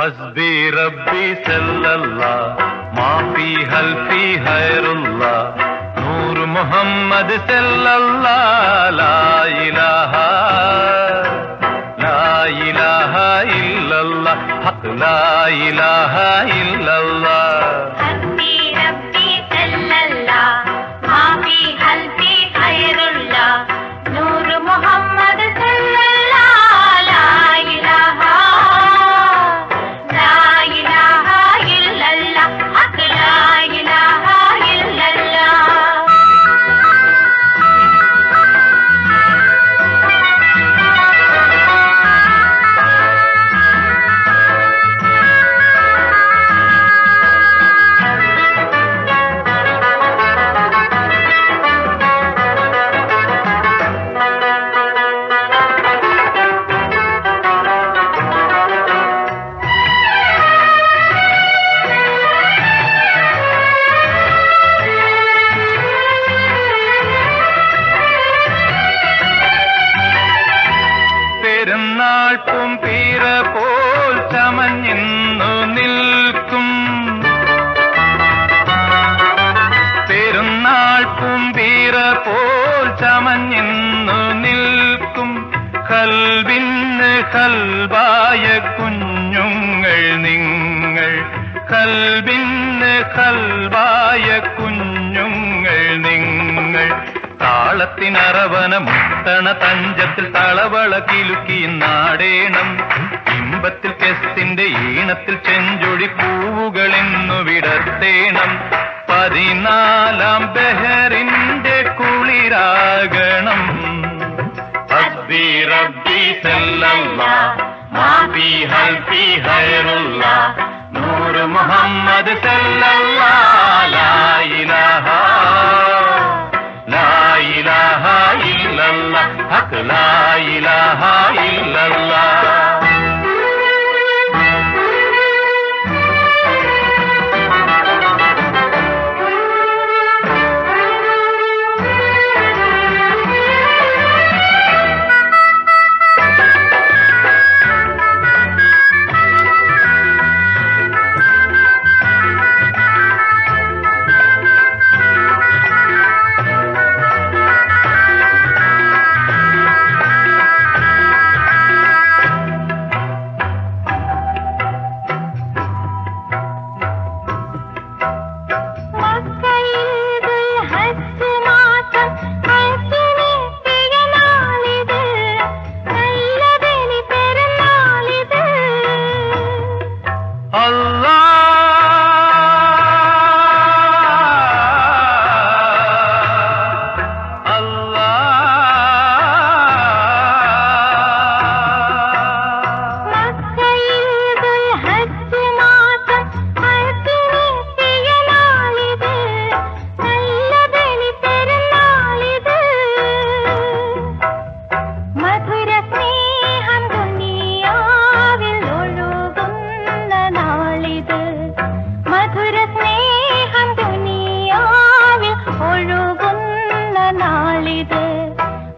ഹസ്ബി റബ്ബി സല്ലല്ലാഹ് മാഫി ഹൽഫി ഖൈറുല്ലാഹ് നൂർ മുഹമ്മദ് സല്ലല്ലാഹ് ലാ ഇലാഹ ഇല്ലല്ലാഹ് ഹഖ് ലാ ഇലാഹ ഇല്ലല്ലാഹ് ഹസ്ബി റബ്ബി സല്ലല്ലാഹ് മാഫി ഹൽഫി ഖൈറുല്ലാഹ് നൂർ മുഹമ്മദ് സല്ലല്ലാഹ് ലാ ഇലാഹ ഇല്ലല്ലാഹ് ഹഖ് ലാ ഇലാഹ ഇല്ലല്ലാഹ് പെരുന്നാൾ പൂമ്പീര പോൽ ചമഞ്ഞിന്നു നിൽക്കും പെരുന്നാൾ പൂമ്പീര പോൽ ചമഞ്ഞിന്നു നിൽക്കും കൽബിന്ന് കൽബായ കുഞ്ഞുങ്ങൾ നിങ്ങൾ കൽബിന്ന് കൽബായ കുഞ്ഞുങ്ങൾ നിങ്ങൾ താളത്തിനറവന മുത്തണ തഞ്ചത്തിൽ തളവള കിലുക്കി നാടേണം ഇമ്പത്തിൽ കെസ്തിന്റെ ഈണത്തിൽ ചെഞ്ചൊടി പൂവുകളെന്നു വിടർത്തേണം 14 ബഹറിന്റെ കുളിരാകണം ഹസ്ബി റബ്ബി സല്ലല്ലാഹ് മാഫി ഹൽഫി ഖൈറുല്ലാഹ് നൂർ മുഹമ്മദ് സല്ലല്ലാഹ് ലാ ഇലാഹ ഇല്ലല്ലാഹ് ഹഖ് ലാ ഇലാഹ ഇല്ലല്ലാഹ്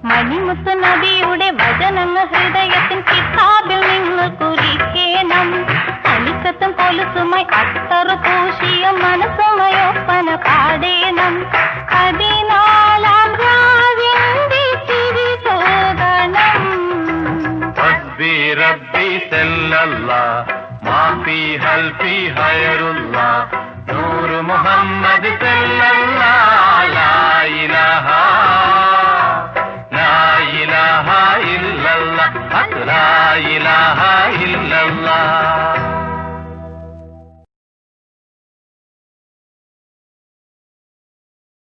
മണിമുത്ത് നബിയുടെ വചനങ്ങൾ ഹൃദയത്തിൻ കിതാബിൽ നിങ്ങൾ കുറിക്കണം അലിക്കത്തും കൊലുസുമായി അത്തറ് പൂശിയ മനസ്സുമയൊപ്പന പാടേണം 14 രാവിന്റെ ചിരി തോകണം ഹസ്ബി റബ്ബി സല്ലല്ലാഹ് മാഫി ഹൽഫി ഖൈറുല്ലാഹ് നൂർ മുഹമ്മദ് സല്ലല്ലാഹ് ലാ